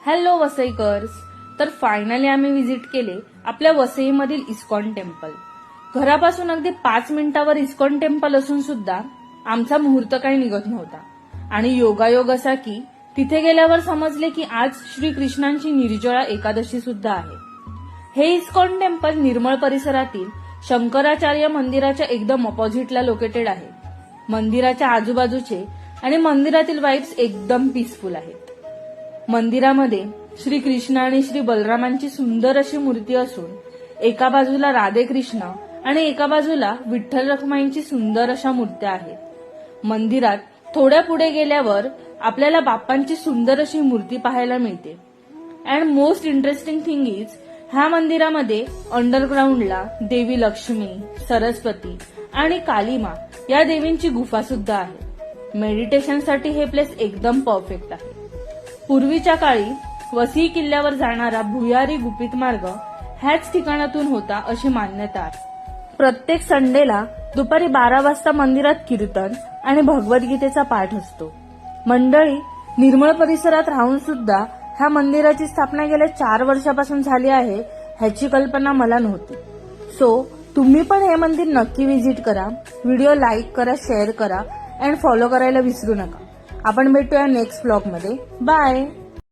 Hello वसईकर्स. तर finally आम्ही visit केले आपल्या वसईमधील इस्कॉन टेम्पल. घरापासून अगदी 5 मिनिटावर इस्कॉन टेम्पल असून सुद्धा आमचा मुहूर्त काही निघत नव्हता. आणि योगायोग असा की तिथे गेल्यावर समजले की आज श्रीकृष्णांची निर्जळा एकादशी सुद्धा आहे. हे इस्कॉन टेम्पल निर्मळ परिसरातील शंकराचार्य मंदिराच्या एकदम ऑपोजिटला लोकेटेड आहे. मंदिराच्या आजूबाजूचे आणि मंदिरातील वाईब्स एकदम पीसफुल आहेत. मंदिरामध्ये श्री कृष्ण आणि श्री बलरामांची सुंदर अशी मूर्ती असून एका बाजूला राधे कृष्ण आणि एका बाजूला विठ्ठल रखुमाईंची सुंदर अशा मूर्त्या आहेत. मंदिरात थोड्या पुढे गेल्यावर आपल्याला बाप्पांची सुंदर अशी मूर्ती पाहायला मिळते. And most interesting thing is ह्या मंदिरामध्ये अंडरग्राऊंडला देवी लक्ष्मी, सरस्वती आणि कालीमा या देवींची गुफा सुद्धा आहे. मेडिटेशनसाठी हे प्लेस एकदम परफेक्ट आहे. पूर्वीच्या काळी वसई किल्ल्यावर जाणारा भुयारी गुपित मार्ग ह्याच ठिकाणातून होता अशी मान्यता आहे. प्रत्येक संडेला दुपारी 12 वाजता मंदिरात कीर्तन आणि भगवद्गीतेचा पाठ असतो. मंडळी, निर्मळ परिसरात राहून सुद्धा ह्या मंदिराची स्थापना गेल्या 4 वर्षापासून झाली आहे ह्याची कल्पना मला नव्हती. सो तुम्ही पण हे मंदिर नक्की व्हिजिट करा. व्हिडिओ लाईक करा, शेअर करा अँड फॉलो करायला विसरू नका. आपण भेटूया नेक्स्ट व्लॉगमध्ये. बाय.